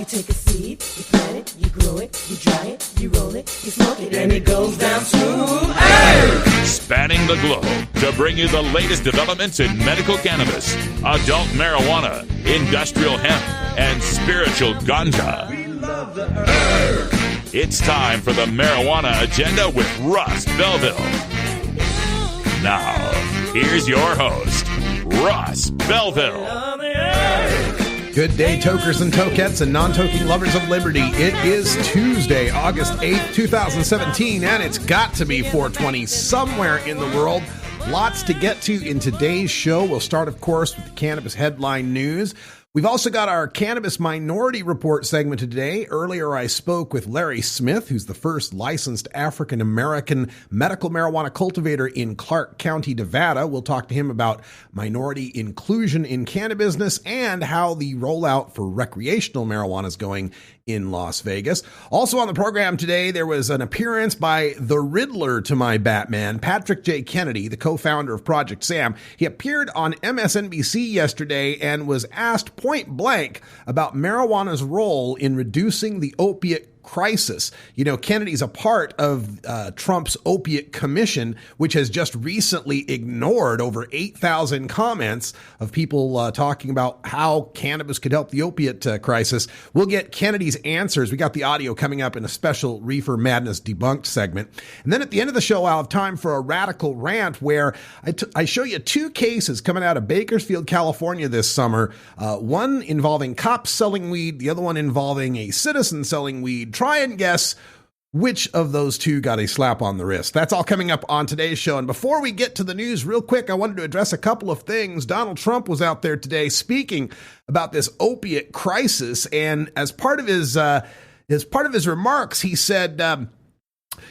You take a seed, you plant it, you grow it, you dry it, you roll it, you smoke it, and it goes down smooth. Hey! Spanning the globe to bring you the latest developments in medical cannabis, adult marijuana, industrial hemp, and spiritual ganja. We love the herb. It's time for the Marijuana Agenda with Russ Belville. Now, here's your host, Russ Belville. Good day, tokers and tokettes and non-toking lovers of liberty. It is Tuesday, August 8th, 2017, and it's got to be 420 somewhere in the world. Lots to get to in today's show. We'll start, of course, with the cannabis headline news. We've also got our Cannabis Minority Report segment today. Earlier, I spoke with Larry Smith, who's the first licensed African-American medical marijuana cultivator in Clark County, Nevada. We'll talk to him about minority inclusion in cannabis business and how the rollout for recreational marijuana is going in Las Vegas. Also on the program today, there was an appearance by the Riddler to my Batman, Patrick J. Kennedy, the co-founder of Project Sam. He appeared on MSNBC yesterday and was asked point blank about marijuana's role in reducing the opiate crisis. You know, Kennedy's a part of Trump's opiate commission, which has just recently ignored over 8,000 comments of people talking about how cannabis could help the opiate crisis. We'll get Kennedy's answers. We got the audio coming up in a special Reefer Madness Debunked segment. And then at the end of the show, I'll have time for a radical rant where I show you two cases coming out of Bakersfield, California this summer. One involving cops selling weed, the other one involving a citizen selling weed. Try and guess which of those two got a slap on the wrist. That's all coming up on today's show. And before we get to the news, real quick, I wanted to address a couple of things. Donald Trump was out there today speaking about this opiate crisis, and as part of his remarks, he said,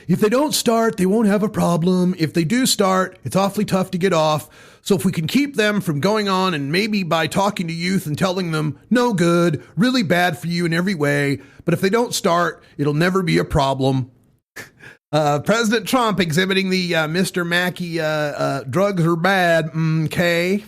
if they don't start, they won't have a problem. If they do start, it's awfully tough to get off. So if we can keep them from going on, and maybe by talking to youth and telling them, no good, really bad for you in every way, but if they don't start, it'll never be a problem. President Trump exhibiting the Mr. Mackey drugs are bad,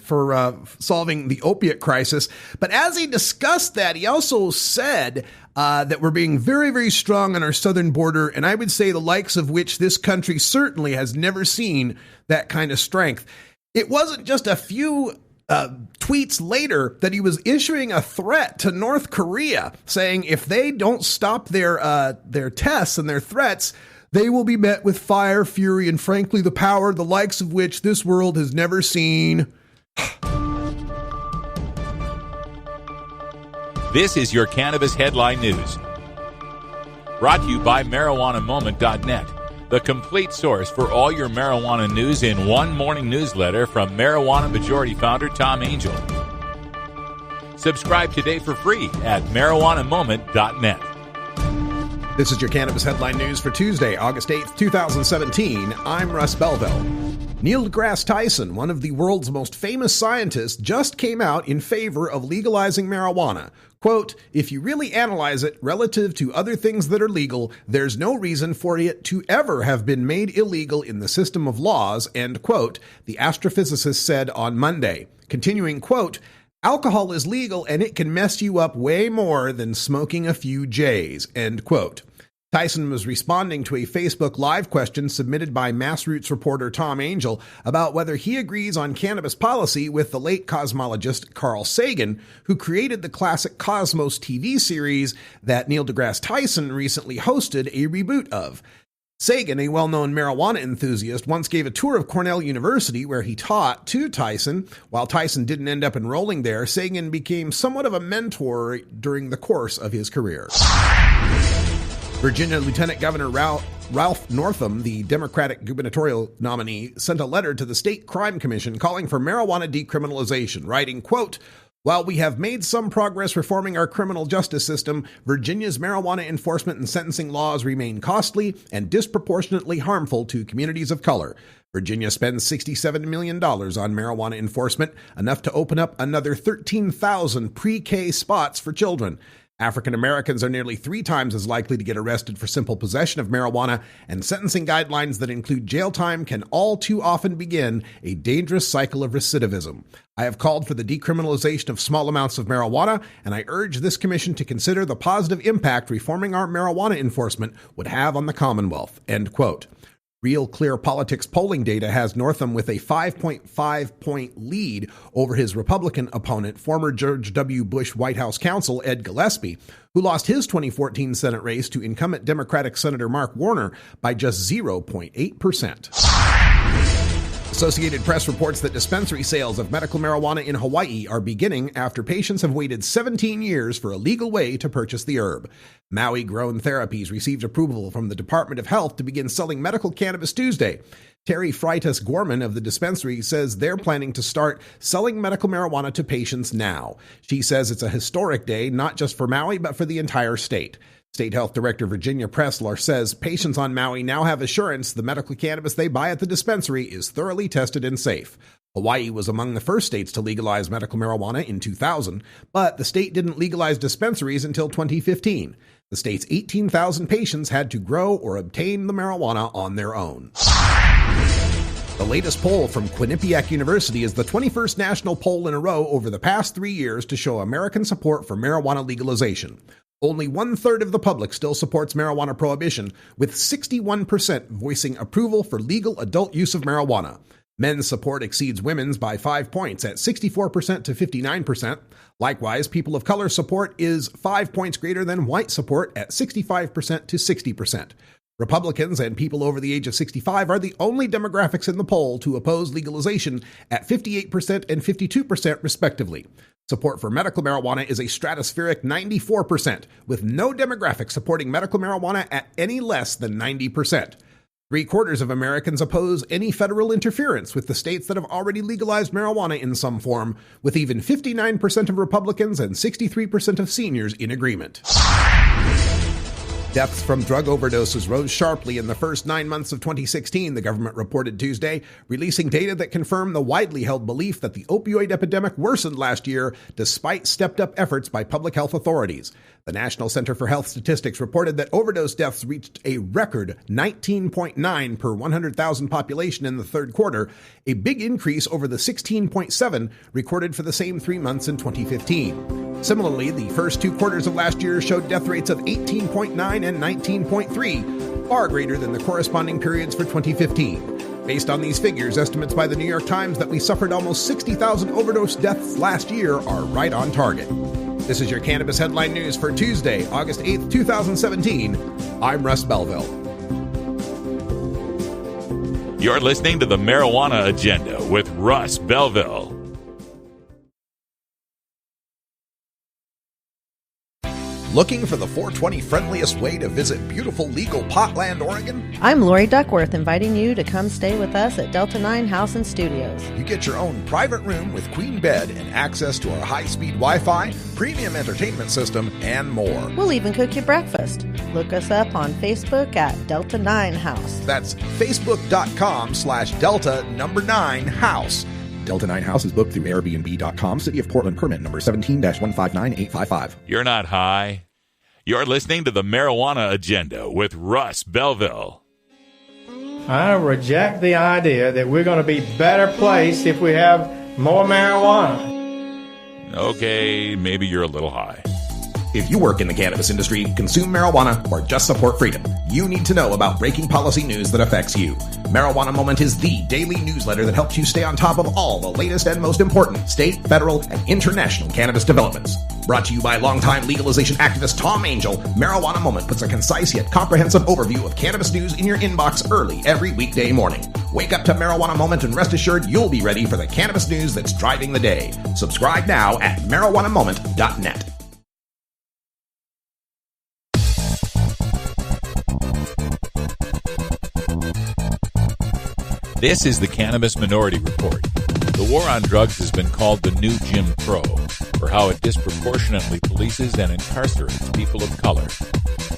for solving the opiate crisis. But as he discussed that, he also said that we're being very, very strong on our southern border, and I would say the likes of which this country certainly has never seen that kind of strength. It wasn't just a few tweets later that he was issuing a threat to North Korea, saying if they don't stop their tests and their threats, they will be met with fire, fury, and frankly, the power, the likes of which this world has never seen. This is your Cannabis Headline News. Brought to you by MarijuanaMoment.net, the complete source for all your marijuana news in one morning newsletter from Marijuana Majority Founder Tom Angel. Subscribe today for free at MarijuanaMoment.net. This is your Cannabis Headline News for Tuesday, August 8th, 2017. I'm Russ Belville. Neil deGrasse Tyson, one of the world's most famous scientists, just came out in favor of legalizing marijuana. Quote, if you really analyze it relative to other things that are legal, there's no reason for it to ever have been made illegal in the system of laws, end quote, the astrophysicist said on Monday. Continuing, quote, alcohol is legal and it can mess you up way more than smoking a few J's, end quote. Tyson was responding to a Facebook Live question submitted by MassRoots reporter Tom Angel about whether he agrees on cannabis policy with the late cosmologist Carl Sagan, who created the classic Cosmos TV series that Neil deGrasse Tyson recently hosted a reboot of. Sagan, a well-known marijuana enthusiast, once gave a tour of Cornell University where he taught to Tyson. While Tyson didn't end up enrolling there, Sagan became somewhat of a mentor during the course of his career. Virginia Lieutenant Governor Ralph Northam, the Democratic gubernatorial nominee, sent a letter to the State Crime Commission calling for marijuana decriminalization, writing, quote, while we have made some progress reforming our criminal justice system, Virginia's marijuana enforcement and sentencing laws remain costly and disproportionately harmful to communities of color. Virginia spends $67 million on marijuana enforcement, enough to open up another 13,000 pre-K spots for children. African Americans are nearly 3 times as likely to get arrested for simple possession of marijuana, and sentencing guidelines that include jail time can all too often begin a dangerous cycle of recidivism. I have called for the decriminalization of small amounts of marijuana, and I urge this commission to consider the positive impact reforming our marijuana enforcement would have on the Commonwealth." End quote. Real Clear Politics polling data has Northam with a 5.5-point lead over his Republican opponent, former George W. Bush White House counsel Ed Gillespie, who lost his 2014 Senate race to incumbent Democratic Senator Mark Warner by just 0.8%. Associated Press reports that dispensary sales of medical marijuana in Hawaii are beginning after patients have waited 17 years for a legal way to purchase the herb. Maui Grown Therapies received approval from the Department of Health to begin selling medical cannabis Tuesday. Terry Freitas Gorman of the dispensary says they're planning to start selling medical marijuana to patients now. She says it's a historic day, not just for Maui, but for the entire state. State Health Director Virginia Pressler says patients on Maui now have assurance the medical cannabis they buy at the dispensary is thoroughly tested and safe. Hawaii was among the first states to legalize medical marijuana in 2000, but the state didn't legalize dispensaries until 2015. The state's 18,000 patients had to grow or obtain the marijuana on their own. The latest poll from Quinnipiac University is the 21st national poll in a row over the past 3 years to show American support for marijuana legalization. Only 1/3 of the public still supports marijuana prohibition, with 61% voicing approval for legal adult use of marijuana. Men's support exceeds women's by 5 points at 64% to 59%. Likewise, people of color support is 5 points greater than white support at 65% to 60%. Republicans and people over the age of 65 are the only demographics in the poll to oppose legalization at 58% and 52% respectively. Support for medical marijuana is a stratospheric 94%, with no demographic supporting medical marijuana at any less than 90%. 3/4 of Americans oppose any federal interference with the states that have already legalized marijuana in some form, with even 59% of Republicans and 63% of seniors in agreement. Deaths from drug overdoses rose sharply in the first 9 months of 2016, the government reported Tuesday, releasing data that confirmed the widely held belief that the opioid epidemic worsened last year despite stepped-up efforts by public health authorities. The National Center for Health Statistics reported that overdose deaths reached a record 19.9 per 100,000 population in the third quarter, a big increase over the 16.7 recorded for the same 3 months in 2015. Similarly, the first 2 quarters of last year showed death rates of 18.9 and 19.3, far greater than the corresponding periods for 2015. Based on these figures, estimates by the New York Times that we suffered almost 60,000 overdose deaths last year are right on target. This is your Cannabis Headline News for Tuesday, August 8th, 2017. I'm Russ Belville. You're listening to the Marijuana Agenda with Russ Belville. Looking for the 420 friendliest way to visit beautiful legal Potland, Oregon? I'm Lori Duckworth, inviting you to come stay with us at Delta 9 House and Studios. You get your own private room with queen bed and access to our high-speed Wi-Fi, premium entertainment system, and more. We'll even cook you breakfast. Look us up on Facebook at Delta 9 House. That's facebook.com/Delta9House. Delta 9 House is booked through Airbnb.com. City of Portland permit number 17-159855. You're not high. You're listening to the Marijuana Agenda with Russ Belville. I reject the idea that we're going to be better placed if we have more marijuana. Okay, maybe you're a little high. If you work in the cannabis industry, consume marijuana, or just support freedom, you need to know about breaking policy news that affects you. Marijuana Moment is the daily newsletter that helps you stay on top of all the latest and most important state, federal, and international cannabis developments. Brought to you by longtime legalization activist Tom Angel, Marijuana Moment puts a concise yet comprehensive overview of cannabis news in your inbox early every weekday morning. Wake up to Marijuana Moment and rest assured you'll be ready for the cannabis news that's driving the day. Subscribe now at marijuanamoment.net. This is the Cannabis Minority Report. The war on drugs has been called the new Jim Crow, for how it disproportionately polices and incarcerates people of color.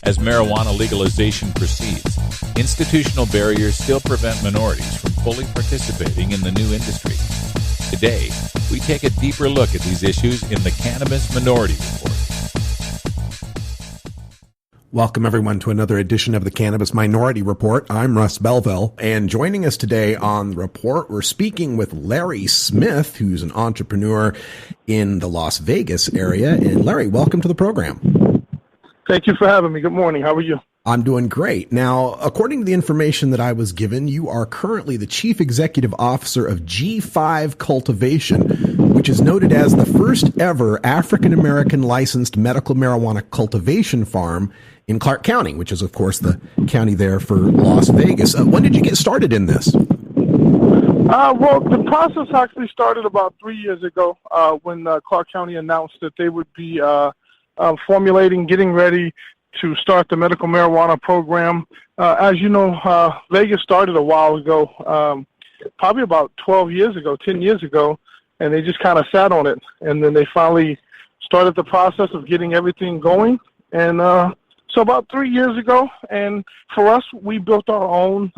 As marijuana legalization proceeds, institutional barriers still prevent minorities from fully participating in the new industry. Today, we take a deeper look at these issues in the Cannabis Minority Report. Welcome, everyone, to another edition of the Cannabis Minority Report. I'm Russ Belville, and joining us today on the report, we're speaking with Larry Smith, who's an entrepreneur in the Las Vegas area. And Larry, welcome to the program. Thank you for having me. Good morning. How are you? I'm doing great. Now, according to the information that I was given, you are currently the Chief Executive Officer of G5 Cultivation, which is noted as the first ever African-American licensed medical marijuana cultivation farm in Clark County, which is, of course, the county there for Las Vegas. When did you get started in this? Well, the process actually started about 3 years ago when Clark County announced that they would be formulating, getting ready to start the medical marijuana program. As you know, Vegas started a while ago, probably about 12 years ago, 10 years ago, and they just kind of sat on it. And then they finally started the process of getting everything going. And so about 3 years ago, and for us, we built our own,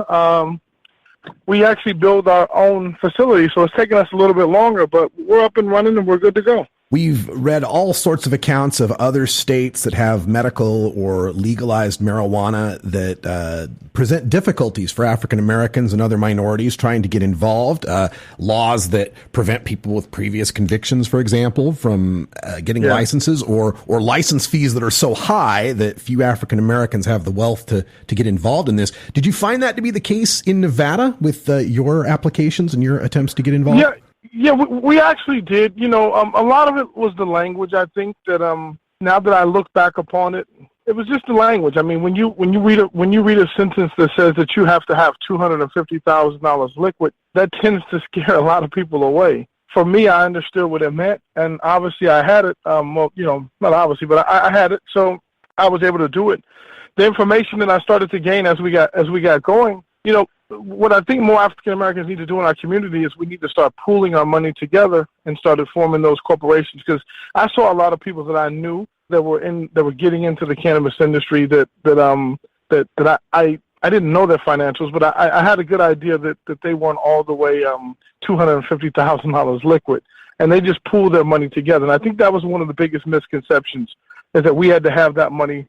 we actually built our own facility. So it's taken us a little bit longer, but we're up and running and we're good to go. We've read all sorts of accounts of other states that have medical or legalized marijuana that present difficulties for African Americans and other minorities trying to get involved. Laws that prevent people with previous convictions, for example, from getting licenses, or license fees that are so high that few African Americans have the wealth to get involved in this. Did you find that to be the case in Nevada with your applications and your attempts to get involved? Yeah, we actually did. You know, a lot of it was the language. I think that now that I look back upon it, it was just the language. I mean, when you read a sentence that says that you have to have $250,000 liquid, that tends to scare a lot of people away. For me, I understood what it meant, and obviously I had it. Well, you know, not obviously, but I had it, so I was able to do it. The information that I started to gain as we got going, you know, what I think more African Americans need to do in our community is we need to start pooling our money together and started forming those corporations. Because I saw a lot of people that I knew that were getting into the cannabis industry that I didn't know their financials, but I had a good idea that they weren't all the way $250,000 liquid, and they just pooled their money together. And I think that was one of the biggest misconceptions, is that we had to have that money.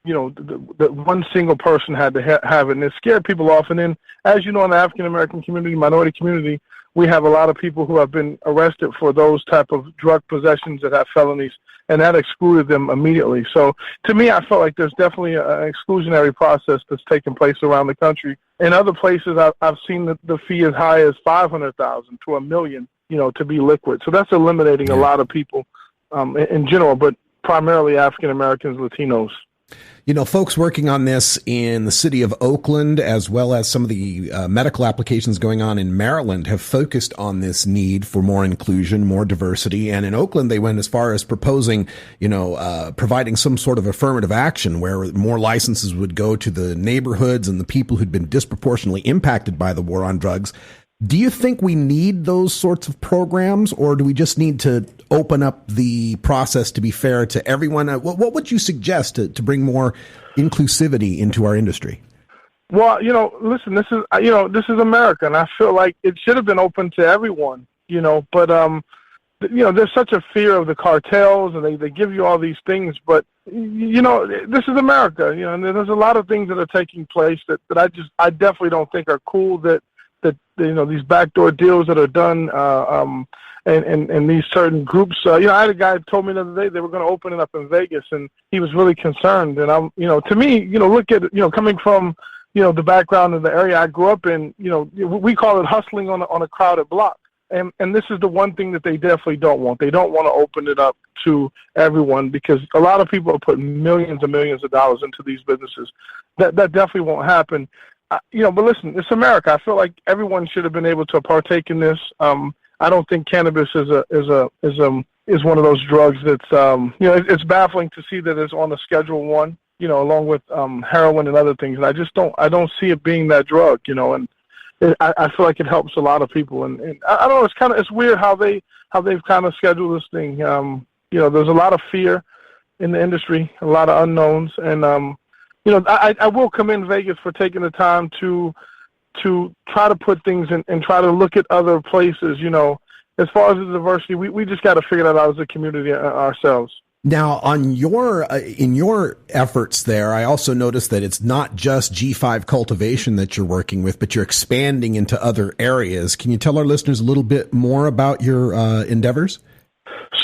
You know, the one single person had to have it, and it scared people off. And then, as you know, in the African-American community, minority community, we have a lot of people who have been arrested for those type of drug possessions that have felonies, and that excluded them immediately. So to me, I felt like there's definitely an exclusionary process that's taking place around the country. In other places, I've seen the fee as high as $500,000 to $1 million, you know, to be liquid. So that's eliminating a lot of people in general, but primarily African-Americans, Latinos. You know, folks working on this in the city of Oakland, as well as some of the medical applications going on in Maryland, have focused on this need for more inclusion, more diversity. And in Oakland, they went as far as proposing, you know, providing some sort of affirmative action where more licenses would go to the neighborhoods and the people who'd been disproportionately impacted by the war on drugs. Do you think we need those sorts of programs, or do we just need to open up the process to be fair to everyone? What would you suggest to bring more inclusivity into our industry? Well, you know, listen, this is America, and I feel like it should have been open to everyone, you know, but, you know, there's such a fear of the cartels, and they give you all these things, but, you know, this is America, you know, and there's a lot of things that are taking place that I definitely don't think are cool, that you know, these backdoor deals that are done, and these certain groups. You know, I had a guy who told me the other day they were going to open it up in Vegas, and he was really concerned. And you know, to me, you know, look at, you know, coming from, you know, the background of the area I grew up in, you know, we call it hustling on a crowded block. And this is the one thing that they definitely don't want. They don't want to open it up to everyone, because a lot of people are putting millions and millions of dollars into these businesses. That definitely won't happen. You know, but listen, it's America. I feel like everyone should have been able to partake in this. I don't think cannabis is one of those drugs that's, you know, it's baffling to see that it's on the Schedule 1, you know, along with heroin and other things. And I don't see it being that drug, you know, and I feel like it helps a lot of people. And I don't know, it's weird how they've kind of scheduled this thing. You know, there's a lot of fear in the industry, a lot of unknowns, and you know, I will commend Vegas for taking the time to try to put things in and try to look at other places. You know, as far as the diversity, we just got to figure that out as a community ourselves. Now, on your in your efforts there, I also noticed that it's not just G5 cultivation that you're working with, but you're expanding into other areas. Can you tell our listeners a little bit more about your endeavors?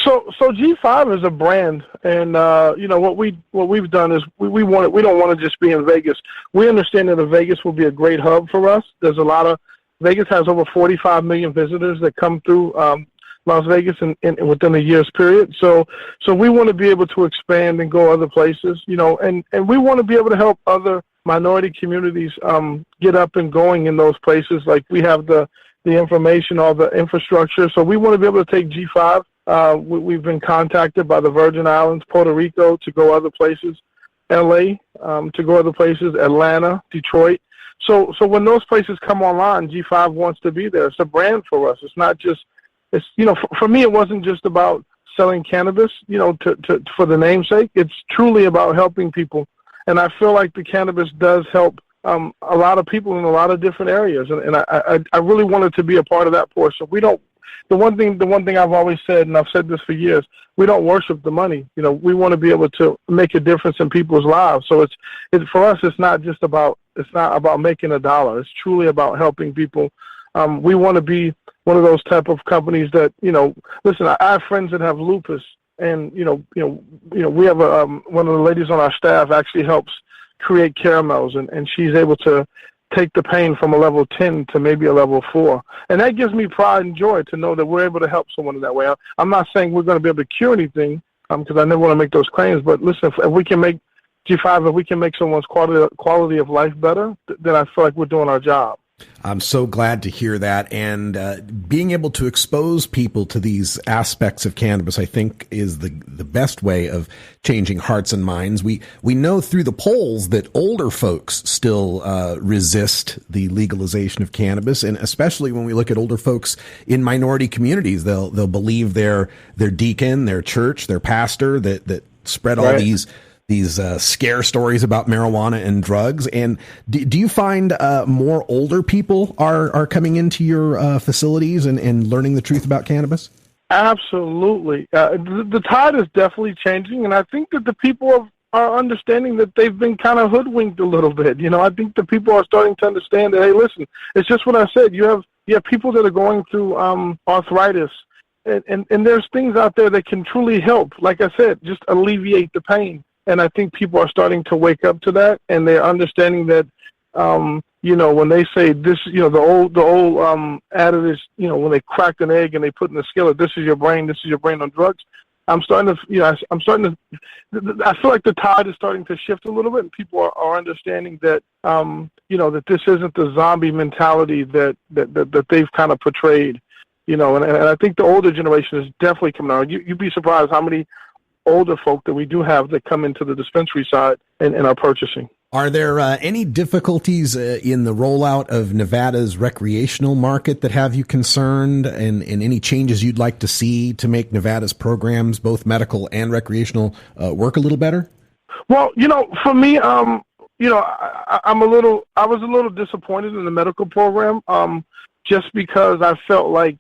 So G5 is a brand, and what we've done is we don't want to just be in Vegas. We understand that Vegas will be a great hub for us. Vegas has over 45 million visitors that come through Las Vegas in within a year's period. So we want to be able to expand and go other places, and we want to be able to help other minority communities get up and going in those places. Like we have the information, all the infrastructure. So we want to be able to take G5. We've been contacted by the Virgin Islands, Puerto Rico to go other places, LA to go other places, Atlanta, Detroit. So when those places come online, G5 wants to be there. It's a brand for us. It's not just for me, it wasn't just about selling cannabis, for the namesake. It's truly about helping people. And I feel like the cannabis does help a lot of people in a lot of different areas. And I really wanted to be a part of that portion. The one thing I've always said, and I've said this for years, we don't worship the money. We want to be able to make a difference in people's lives. So it's for us, it's not about making a dollar. It's truly about helping people. We want to be one of those type of companies that, listen, I have friends that have lupus, and, we have one of the ladies on our staff actually helps create caramels, and she's able to take the pain from a level 10 to maybe a level 4. And that gives me pride and joy to know that we're able to help someone in that way. I'm not saying we're going to be able to cure anything, because I never want to make those claims, but listen, if we can make G5, if we can make someone's quality of life better, then I feel like we're doing our job. I'm so glad to hear that. And being able to expose people to these aspects of cannabis, I think, is the best way of changing hearts and minds. We know through the polls that older folks still resist the legalization of cannabis, and especially when we look at older folks in minority communities, they'll believe their deacon, their church, their pastor that spread all these scare stories about marijuana and drugs. And do you find more older people are coming into your facilities and learning the truth about cannabis? Absolutely. The tide is definitely changing, and I think that the people are understanding that they've been kind of hoodwinked a little bit. I think the people are starting to understand that, hey, listen, it's just what I said. You have people that are going through arthritis, and there's things out there that can truly help. Like I said, just alleviate the pain. And I think people are starting to wake up to that, and they're understanding that, when they say this, the old adage is, when they cracked an egg and they put in the skillet, this is your brain on drugs. I feel like the tide is starting to shift a little bit, and people are understanding that, that this isn't the zombie mentality that they've kind of portrayed, and I think the older generation is definitely coming out. You'd be surprised how many older folk that we do have that come into the dispensary side and are purchasing. Are there any difficulties in the rollout of Nevada's recreational market that have you concerned, and any changes you'd like to see to make Nevada's programs, both medical and recreational, work a little better? Well, for me, I was a little disappointed in the medical program, just because I felt like,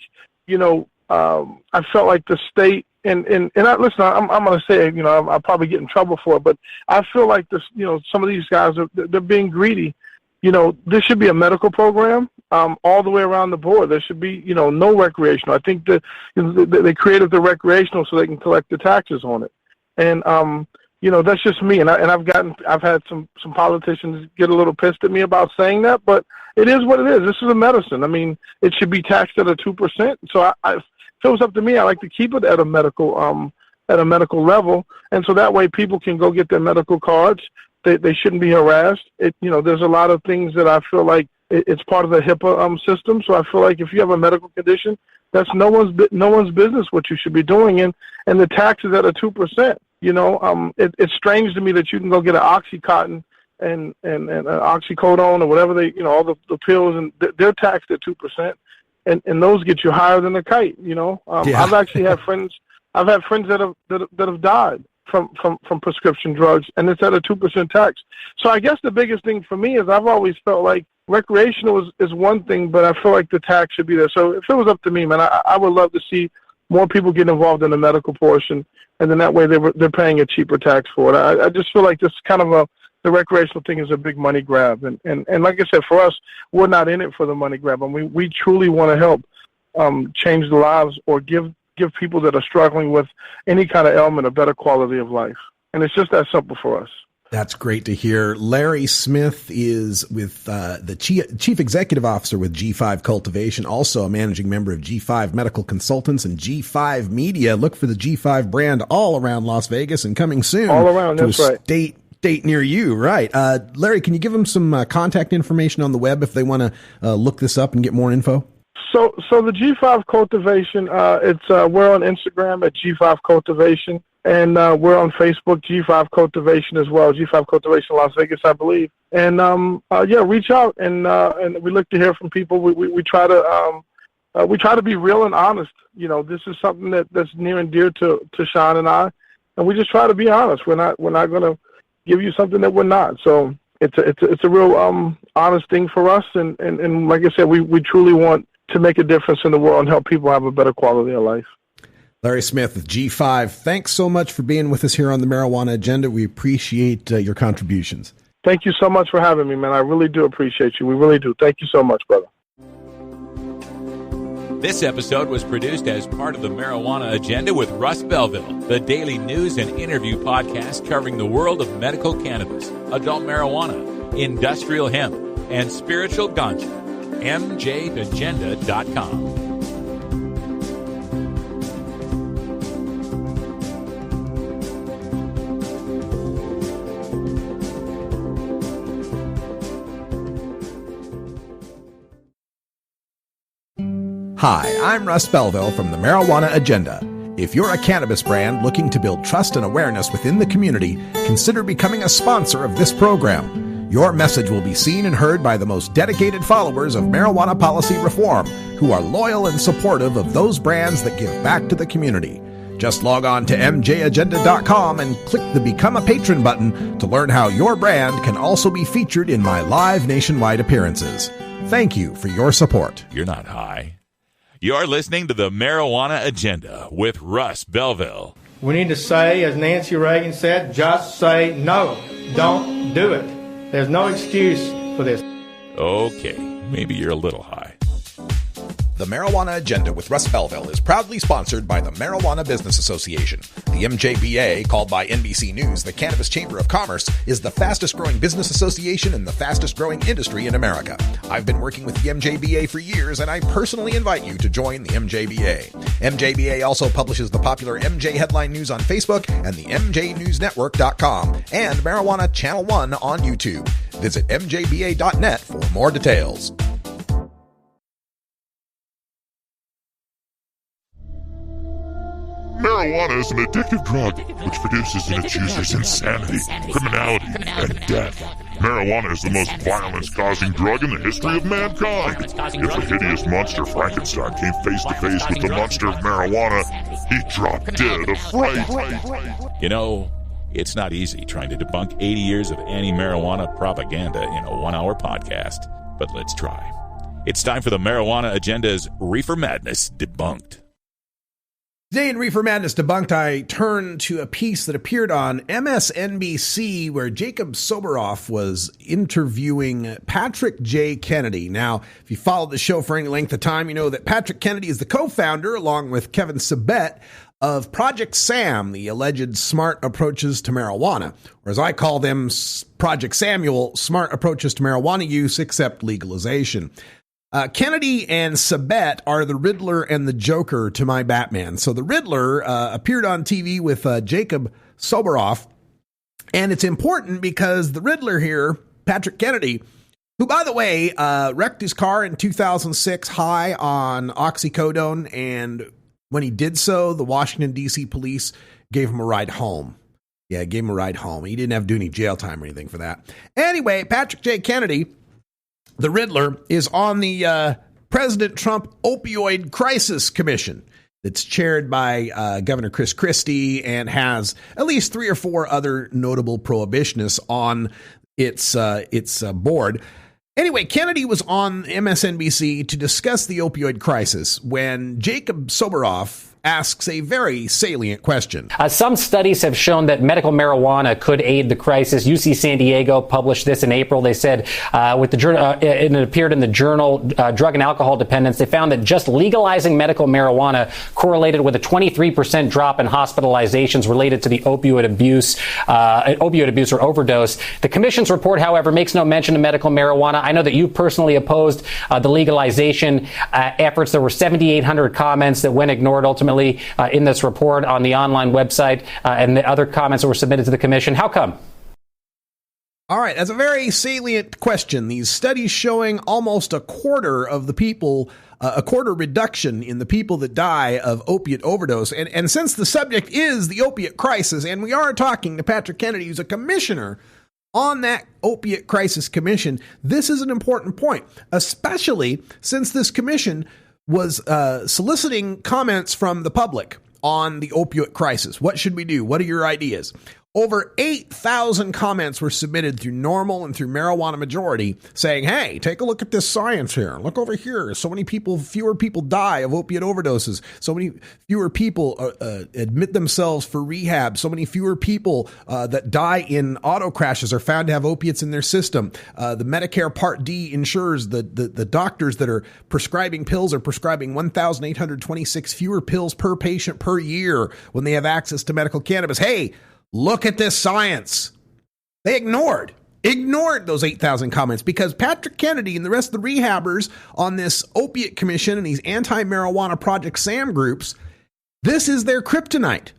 the state, And listen, I'm going to say, I'll probably get in trouble for it, but I feel like this, some of these guys they're being greedy. There should be a medical program all the way around the board. There should be, no recreational. I think that they created the recreational so they can collect the taxes on it. And that's just me. And I've had some politicians get a little pissed at me about saying that, but it is what it is. This is a medicine. I mean, it should be taxed at a 2%. So if it was up to me, I like to keep it at a medical level, and so that way people can go get their medical cards. They shouldn't be harassed. There's a lot of things that I feel like it's part of the HIPAA system. So I feel like if you have a medical condition, that's no one's business what you should be doing, and the tax is at a 2%. It's strange to me that you can go get an OxyContin and an oxycodone or whatever all the pills, and they're taxed at 2%. And those get you higher than a kite, Yeah. I've actually had friends. I've had friends that have died from prescription drugs, and it's at a 2% tax. So I guess the biggest thing for me is I've always felt like recreational is one thing, but I feel like the tax should be there. So if it was up to me, man, I would love to see more people get involved in the medical portion, and then that way they're paying a cheaper tax for it. I just feel like this kind of the recreational thing is a big money grab, and like I said, for us, we're not in it for the money grab, and we truly want to help change the lives or give people that are struggling with any kind of ailment a better quality of life, and it's just that simple for us. That's great to hear. Larry Smith is with the Chief Executive Officer with G5 Cultivation, also a managing member of G5 Medical Consultants and G5 Media. Look for the G5 brand all around Las Vegas and coming soon. All around, that's right. State near you, right. Larry, can you give them some contact information on the web if they want to look this up and get more info? So the G5 Cultivation, we're on Instagram at G5 Cultivation. And we're on Facebook, G5 Cultivation as well, G5 Cultivation Las Vegas, I believe. And reach out, and we look to hear from people. We try to be real and honest. You know, this is something that's near and dear to Sean and I, and we just try to be honest. We're not going to give you something that we're not. So it's a real honest thing for us, and like I said, we truly want to make a difference in the world and help people have a better quality of life. Larry Smith with G5, thanks so much for being with us here on the Marijuana Agenda. We appreciate your contributions. Thank you so much for having me, man. I really do appreciate you. We really do. Thank you so much, brother. This episode was produced as part of the Marijuana Agenda with Russ Belville, the daily news and interview podcast covering the world of medical cannabis, adult marijuana, industrial hemp, and spiritual ganja. MJAgenda.com. Hi, I'm Russ Belville from the Marijuana Agenda. If you're a cannabis brand looking to build trust and awareness within the community, consider becoming a sponsor of this program. Your message will be seen and heard by the most dedicated followers of marijuana policy reform, who are loyal and supportive of those brands that give back to the community. Just log on to mjagenda.com and click the Become a Patron button to learn how your brand can also be featured in my live nationwide appearances. Thank you for your support. You're not high. You're listening to the Marijuana Agenda with Russ Belville. We need to say, as Nancy Reagan said, just say no. Don't do it. There's no excuse for this. Okay, maybe you're a little high. The Marijuana Agenda with Russ Belville is proudly sponsored by the Marijuana Business Association. The MJBA, called by NBC News the Cannabis Chamber of Commerce, is the fastest growing business association and the fastest growing industry in America. I've been working with the MJBA for years, and I personally invite you to join the MJBA. MJBA also publishes the popular MJ Headline News on Facebook and the MJNewsNetwork.com and Marijuana Channel 1 on YouTube. Visit mjba.net for more details. Marijuana is an addictive drug which produces in its users insanity, criminality, and death. Marijuana is the most violence-causing drug in the history of mankind. If the hideous monster Frankenstein came face-to-face with the monster of marijuana, he'd drop dead of fright. You know, it's not easy trying to debunk 80 years of anti-marijuana propaganda in a 1-hour podcast, but let's try. It's time for the Marijuana Agenda's Reefer Madness Debunked. Today in Reefer Madness Debunked, I turn to a piece that appeared on MSNBC where Jacob Soboroff was interviewing Patrick J. Kennedy. Now, if you followed the show for any length of time, you know that Patrick Kennedy is the co-founder, along with Kevin Sabet, of Project SAM, the alleged smart approaches to marijuana, or as I call them, Project Samuel, smart approaches to marijuana use except legalization. Kennedy and Sabet are the Riddler and the Joker to my Batman. So the Riddler appeared on TV with Jacob Soboroff, and it's important because the Riddler here, Patrick Kennedy, who, by the way, wrecked his car in 2006 high on oxycodone, and when he did so, the Washington, D.C. police gave him a ride home. Yeah, gave him a ride home. He didn't have to do any jail time or anything for that. Anyway, Patrick J. Kennedy, the Riddler, is on the President Trump Opioid Crisis Commission that's chaired by Governor Chris Christie and has at least 3 or 4 other notable prohibitionists on its board. Anyway, Kennedy was on MSNBC to discuss the opioid crisis when Jacob Soboroff asks a very salient question. Some studies have shown that medical marijuana could aid the crisis. UC San Diego published this in April. They said it appeared in the journal Drug and Alcohol Dependence. They found that just legalizing medical marijuana correlated with a 23% drop in hospitalizations related to the opioid abuse or overdose. The commission's report, however, makes no mention of medical marijuana. I know that you personally opposed the legalization efforts. There were 7,800 comments that went ignored ultimately in this report on the online website, and the other comments that were submitted to the commission. How come? All right, that's a very salient question. These studies showing almost a quarter of the people, a quarter reduction in the people that die of opiate overdose. And since the subject is the opiate crisis, and we are talking to Patrick Kennedy, who's a commissioner on that opiate crisis commission, this is an important point, especially since this commission was soliciting comments from the public on the opioid crisis. What should we do? What are your ideas? Over 8,000 comments were submitted through NORML and through Marijuana Majority saying, hey, take a look at this science here. Look over here. So many people, fewer people die of opiate overdoses. So many fewer people admit themselves for rehab. So many fewer people that die in auto crashes are found to have opiates in their system. The Medicare Part D insurers, the doctors that are prescribing pills are prescribing 1,826 fewer pills per patient per year when they have access to medical cannabis. Hey, look at this science. They ignored those 8,000 comments because Patrick Kennedy and the rest of the rehabbers on this opiate commission and these anti-marijuana Project SAM groups, this is their kryptonite.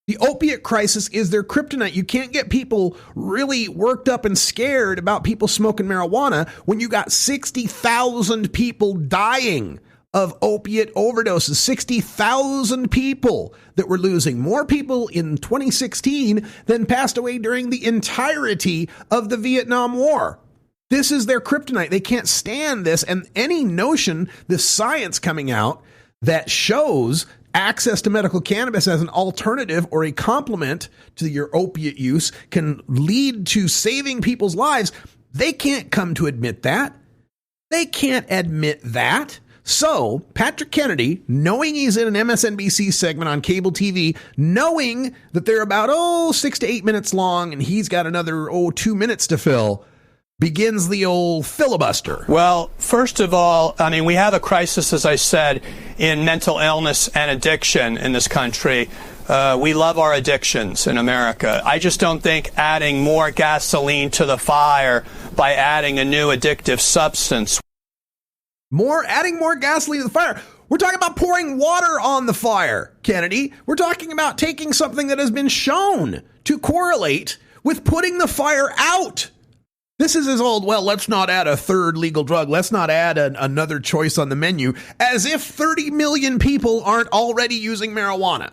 The opiate crisis is their kryptonite. You can't get people really worked up and scared about people smoking marijuana when you got 60,000 people dying of opiate overdoses, 60,000 people that were losing. More people in 2016 than passed away during the entirety of the Vietnam War. This is their kryptonite. They can't stand this. And any notion, this science coming out that shows access to medical cannabis as an alternative or a complement to your opiate use can lead to saving people's lives. They can't come to admit that. They can't admit that. So Patrick Kennedy, knowing he's in an MSNBC segment on cable TV, knowing that they're about 6 to 8 minutes long and he's got another 2 minutes to fill, begins the old filibuster. Well, first of all, I mean, we have a crisis, as I said, in mental illness and addiction in this country. We love our addictions in America. I just don't think adding more gasoline to the fire by adding a new addictive substance. Adding more gasoline to the fire. We're talking about pouring water on the fire, Kennedy. We're talking about taking something that has been shown to correlate with putting the fire out. This is as old, well, let's not add a third legal drug. Let's not add another choice on the menu, as if 30 million people aren't already using marijuana.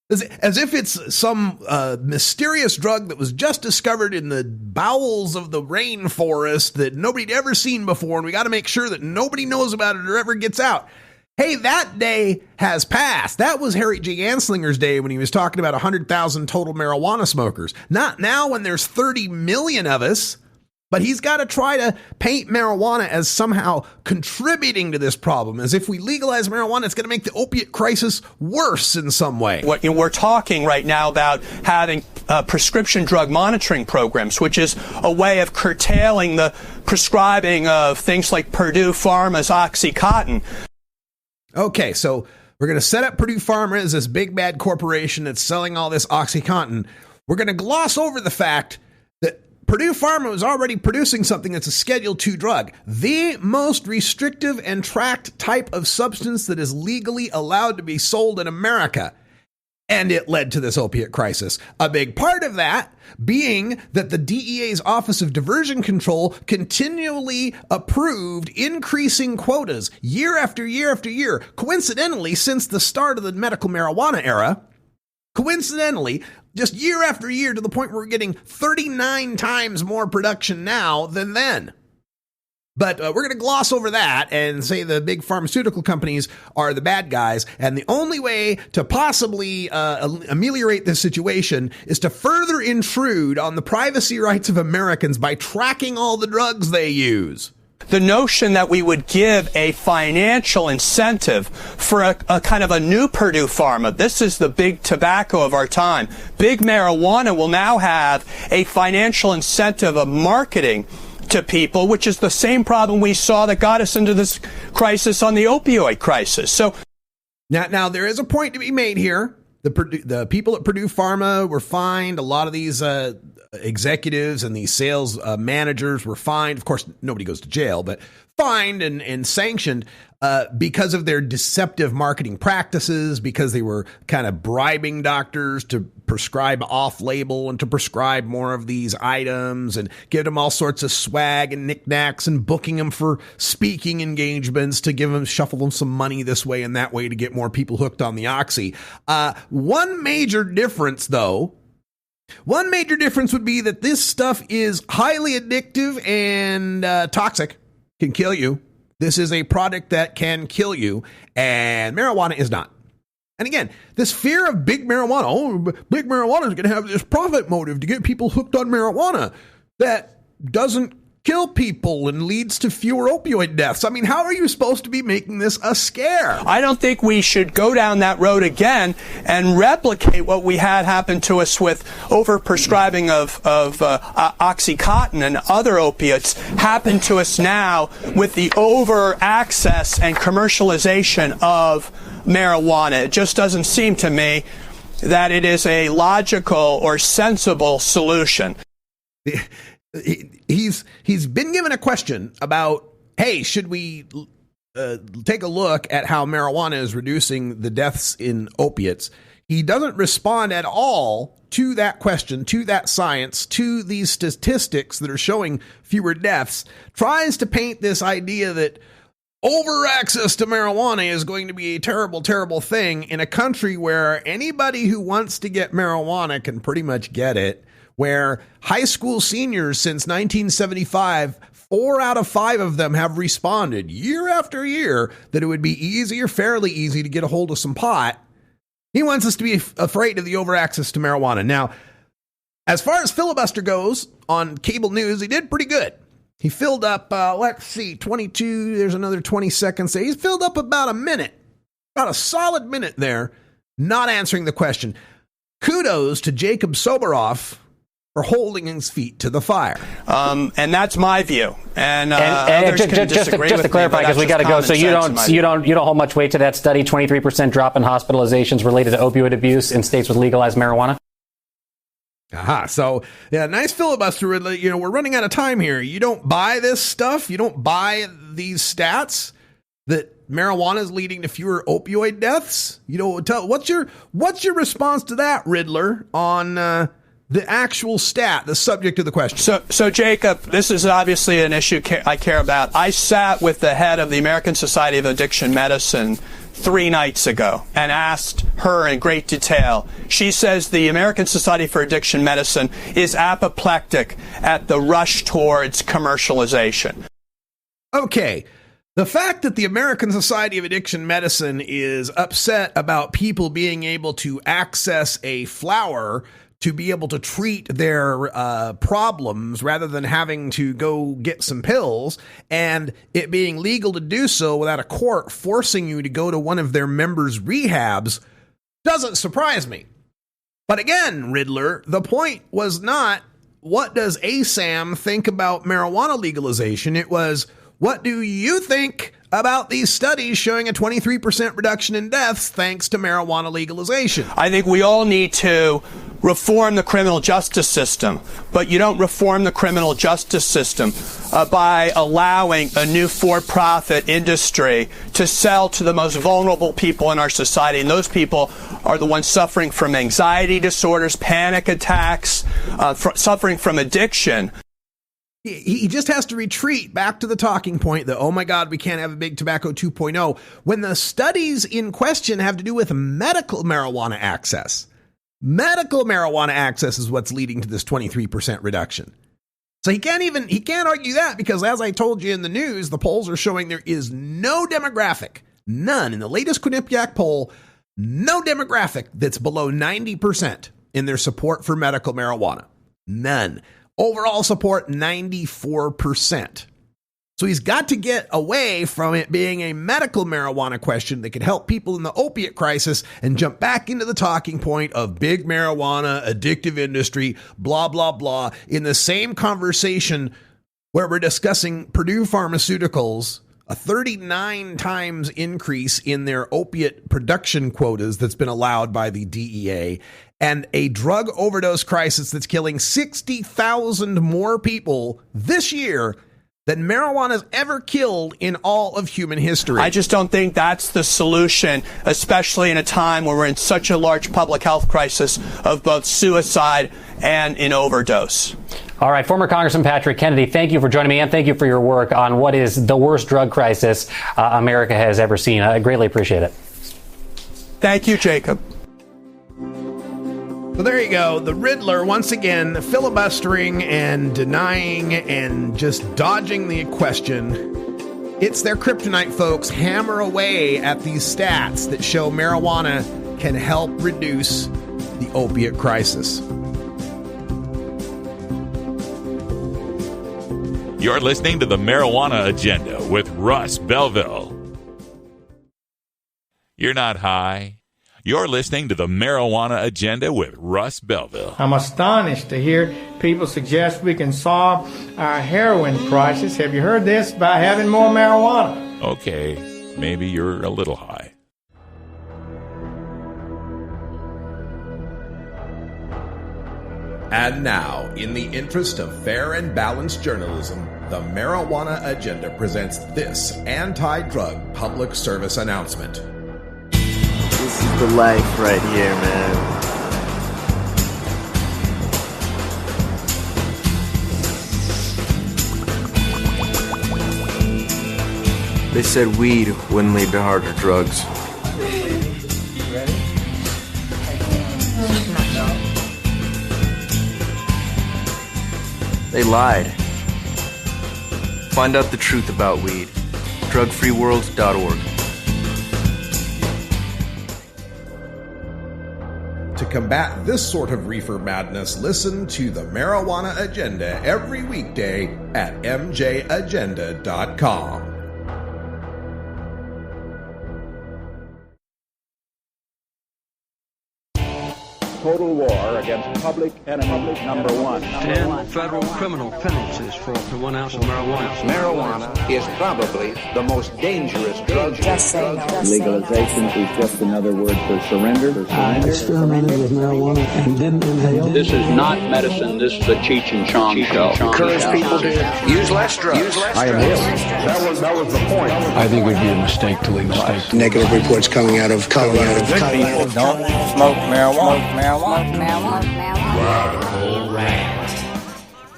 As if it's some mysterious drug that was just discovered in the bowels of the rainforest that nobody'd ever seen before, and we got to make sure that nobody knows about it or ever gets out. Hey, that day has passed. That was Harry J. Anslinger's day when he was talking about 100,000 total marijuana smokers. Not now when there's 30 million of us. But he's got to try to paint marijuana as somehow contributing to this problem, as if we legalize marijuana, it's going to make the opiate crisis worse in some way. We're talking right now about having prescription drug monitoring programs, which is a way of curtailing the prescribing of things like Purdue Pharma's OxyContin. Okay, so we're going to set up Purdue Pharma as this big bad corporation that's selling all this OxyContin. We're going to gloss over the fact that Purdue Pharma was already producing something that's a Schedule II drug, the most restrictive and tracked type of substance that is legally allowed to be sold in America. And it led to this opiate crisis. A big part of that being that the DEA's Office of Diversion Control continually approved increasing quotas year after year after year. Coincidentally, since the start of the medical marijuana era, just year after year, to the point where we're getting 39 times more production now than then. But we're going to gloss over that and say the big pharmaceutical companies are the bad guys. And the only way to possibly ameliorate this situation is to further intrude on the privacy rights of Americans by tracking all the drugs they use. the notion that we would give a financial incentive for a kind of a new Purdue Pharma. This is the big tobacco of our time. Big marijuana will now have a financial incentive of marketing to people, which is the same problem we saw that got us into this crisis on the opioid crisis. So now there is a point to be made here. The people at Purdue Pharma were fined. A lot of these executives and these sales managers were fined. Of course, nobody goes to jail, but fined and sanctioned because of their deceptive marketing practices, because they were kind of bribing doctors to prescribe off-label and to prescribe more of these items and give them all sorts of swag and knickknacks and booking them for speaking engagements to shuffle them some money this way and that way to get more people hooked on the oxy. One major difference would be that this stuff is highly addictive and toxic, can kill you. This is a product that can kill you, and marijuana is not. And again, this fear of big marijuana, big marijuana is going to have this profit motive to get people hooked on marijuana that doesn't kill people and leads to fewer opioid deaths. I mean, how are you supposed to be making this a scare? I don't think we should go down that road again and replicate what we had happen to us with overprescribing of Oxycontin and other opiates happen to us now with the over access and commercialization of marijuana. It just doesn't seem to me that it is a logical or sensible solution. He's been given a question about, hey, should we take a look at how marijuana is reducing the deaths in opiates? He doesn't respond at all to that question, to that science, to these statistics that are showing fewer deaths, tries to paint this idea that over access to marijuana is going to be a terrible, terrible thing in a country where anybody who wants to get marijuana can pretty much get it, where high school seniors since 1975, 4 out of 5 of them have responded year after year that it would be fairly easy to get a hold of some pot. He wants us to be afraid of the overaccess to marijuana. Now, as far as filibuster goes on cable news, he did pretty good. He filled up, 22, there's another 20 seconds there. He's filled up about a solid minute there, not answering the question. Kudos to Jacob Soboroff for holding his feet to the fire. And that's my view. And just to clarify, because we got to go. So you don't hold much weight to that study. 23% drop in hospitalizations related to opioid abuse in states with legalized marijuana. Aha. So, yeah, nice filibuster. You know, we're running out of time here. You don't buy this stuff. You don't buy these stats that marijuana is leading to fewer opioid deaths. You know, what's your response to that, Riddler, on the actual stat, the subject of the question? So Jacob, this is obviously an issue I care about. I sat with the head of the American Society of Addiction Medicine 3 nights ago and asked her in great detail. She says the American Society for Addiction Medicine is apoplectic at the rush towards commercialization. Okay. The fact that the American Society of Addiction Medicine is upset about people being able to access a flower to be able to treat their problems rather than having to go get some pills, and it being legal to do so without a court forcing you to go to one of their members' rehabs doesn't surprise me. But again, Riddler, the point was not what does ASAM think about marijuana legalization? It was, what do you think about these studies showing a 23% reduction in deaths thanks to marijuana legalization? I think we all need to reform the criminal justice system, but you don't reform the criminal justice system by allowing a new for-profit industry to sell to the most vulnerable people in our society, and those people are the ones suffering from anxiety disorders, panic attacks, suffering from addiction. He just has to retreat back to the talking point that, oh my God, we can't have a big tobacco 2.0 when the studies in question have to do with medical marijuana access. Medical marijuana access is what's leading to this 23% reduction. So he can't argue that because, as I told you in the news, the polls are showing there is no demographic, none in the latest Quinnipiac poll, no demographic that's below 90% in their support for medical marijuana. None. Overall support, 94%. So he's got to get away from it being a medical marijuana question that could help people in the opiate crisis and jump back into the talking point of big marijuana, addictive industry, blah, blah, blah, in the same conversation where we're discussing Purdue Pharmaceuticals, a 39 times increase in their opiate production quotas that's been allowed by the DEA, and a drug overdose crisis that's killing 60,000 more people this year than marijuana's ever killed in all of human history. I just don't think that's the solution, especially in a time where we're in such a large public health crisis of both suicide and in overdose. All right, former Congressman Patrick Kennedy, thank you for joining me, and thank you for your work on what is the worst drug crisis America has ever seen. I greatly appreciate it. Thank you, Jacob. So there you go. The Riddler, once again, filibustering and denying and just dodging the question. It's their kryptonite, folks. Hammer away at these stats that show marijuana can help reduce the opiate crisis. You're listening to the Marijuana Agenda with Russ Belville. You're not high. You're listening to the Marijuana Agenda with Russ Belville. I'm astonished to hear people suggest we can solve our heroin crisis. Have you heard this? By having more marijuana. Okay, maybe you're a little high. And now, in the interest of fair and balanced journalism, the Marijuana Agenda presents this anti-drug public service announcement. This is the life right here, man. They said weed wouldn't lead to harder drugs. You ready? They lied. Find out the truth about weed. DrugFreeWorld.org. To combat this sort of reefer madness, listen to the Marijuana Agenda every weekday at mjagenda.com. Total war against public enemy number one. 10 federal criminal penalties for up to 1 ounce of marijuana. Marijuana is probably the most dangerous drug. Legalization is just another word for surrender. I experimented with marijuana and didn't inhale. This is not medicine. This is a Cheech and Chong show. Encourage people to use less drugs. I inhale. That was the point. I think it would be a mistake to legalize. Negative reports coming out of Colorado. Good people don't smoke marijuana. Radical Rant.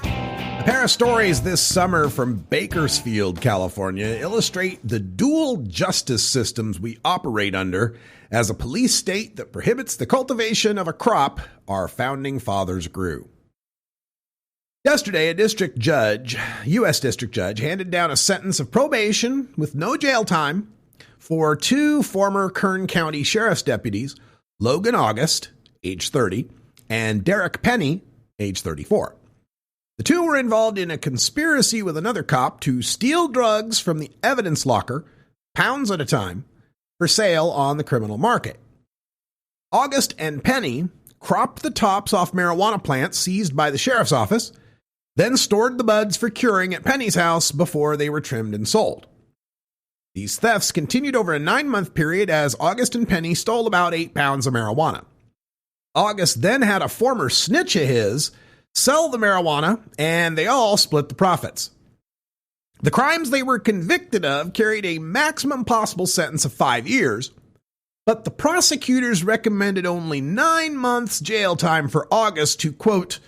A pair of stories this summer from Bakersfield, California, illustrate the dual justice systems we operate under as a police state that prohibits the cultivation of a crop our founding fathers grew. Yesterday, a U.S. district judge, handed down a sentence of probation with no jail time for two former Kern County Sheriff's deputies, Logan August, age 30, and Derek Penny, age 34. The two were involved in a conspiracy with another cop to steal drugs from the evidence locker, pounds at a time, for sale on the criminal market. August and Penny cropped the tops off marijuana plants seized by the sheriff's office, then stored the buds for curing at Penny's house before they were trimmed and sold. These thefts continued over a 9-month period as August and Penny stole about 8 pounds of marijuana. August then had a former snitch of his sell the marijuana, and they all split the profits. The crimes they were convicted of carried a maximum possible sentence of 5 years, but the prosecutors recommended only 9 months jail time for August to, quote,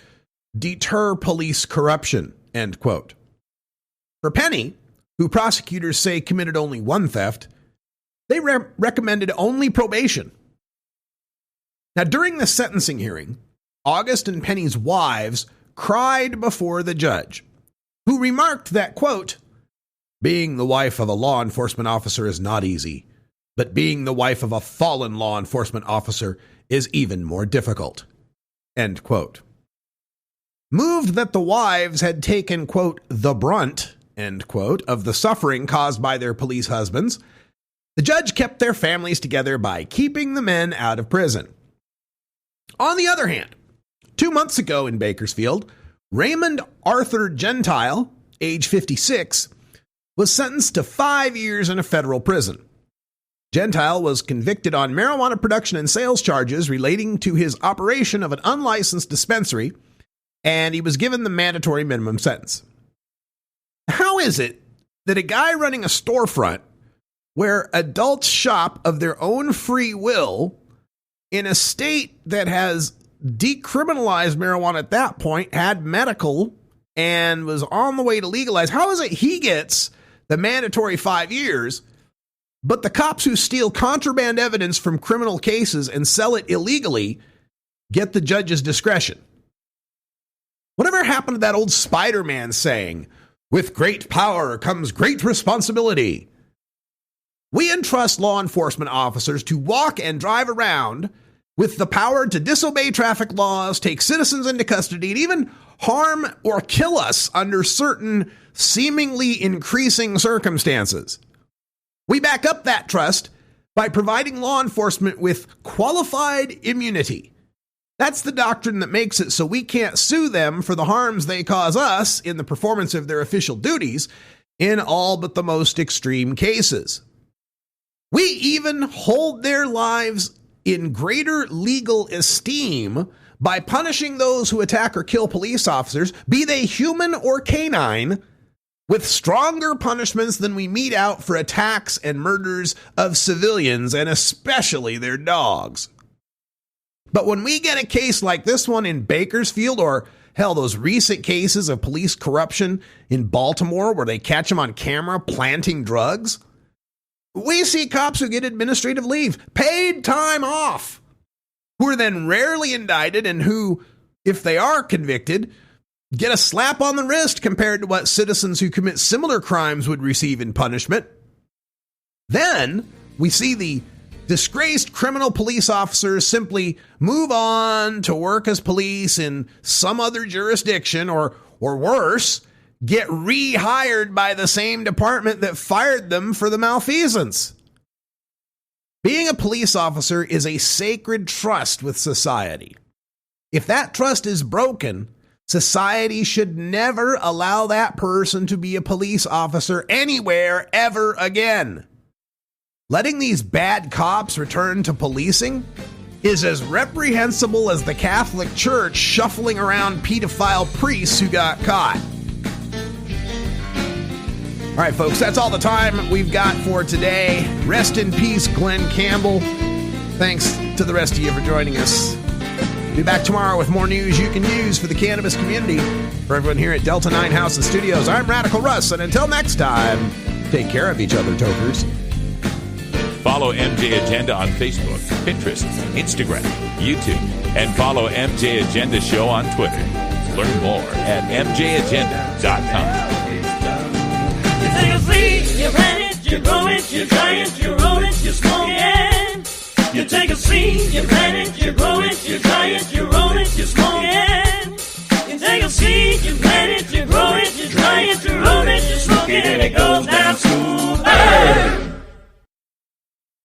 deter police corruption, end quote. For Penny, who prosecutors say committed only one theft, they recommended only probation. Now, during the sentencing hearing, August and Penny's wives cried before the judge, who remarked that, quote, being the wife of a law enforcement officer is not easy, but being the wife of a fallen law enforcement officer is even more difficult, end quote. Moved that the wives had taken, quote, the brunt end quote, of the suffering caused by their police husbands, the judge kept their families together by keeping the men out of prison. On the other hand, 2 months ago in Bakersfield, Raymond Arthur Gentile, age 56, was sentenced to 5 years in a federal prison. Gentile was convicted on marijuana production and sales charges relating to his operation of an unlicensed dispensary, and he was given the mandatory minimum sentence. How is it that a guy running a storefront where adults shop of their own free will in a state that has decriminalized marijuana at that point, had medical, and was on the way to legalize, how is it he gets the mandatory 5 years, but the cops who steal contraband evidence from criminal cases and sell it illegally get the judge's discretion? Whatever happened to that old Spider-Man saying, "With great power comes great responsibility"? We entrust law enforcement officers to walk and drive around with the power to disobey traffic laws, take citizens into custody, and even harm or kill us under certain seemingly increasing circumstances. We back up that trust by providing law enforcement with qualified immunity. That's the doctrine that makes it so we can't sue them for the harms they cause us in the performance of their official duties in all but the most extreme cases. We even hold their lives in greater legal esteem by punishing those who attack or kill police officers, be they human or canine, with stronger punishments than we mete out for attacks and murders of civilians, and especially their dogs. But when we get a case like this one in Bakersfield, or hell, those recent cases of police corruption in Baltimore where they catch them on camera planting drugs, we see cops who get administrative leave, paid time off, who are then rarely indicted and who, if they are convicted, get a slap on the wrist compared to what citizens who commit similar crimes would receive in punishment. Then we see the disgraced criminal police officers simply move on to work as police in some other jurisdiction, or worse, get rehired by the same department that fired them for the malfeasance. Being a police officer is a sacred trust with society. If that trust is broken, society should never allow that person to be a police officer anywhere ever again. Letting these bad cops return to policing is as reprehensible as the Catholic Church shuffling around pedophile priests who got caught. All right, folks, that's all the time we've got for today. Rest in peace, Glenn Campbell. Thanks to the rest of you for joining us. Be back tomorrow with more news you can use for the cannabis community. For everyone here at Delta 9 House and Studios, I'm Radical Russ, and until next time, take care of each other, tokers. Follow MJ Agenda on Facebook, Pinterest, Instagram, YouTube, and follow MJ Agenda Show on Twitter. Learn more at mjagenda.com. You take a seed, you plant it, you grow it, you dry it, you roll it, you smoke it. You take a seed, you plant it, you grow it, you dry it, you roll it, you smoke it. You take a seed, you plant it, you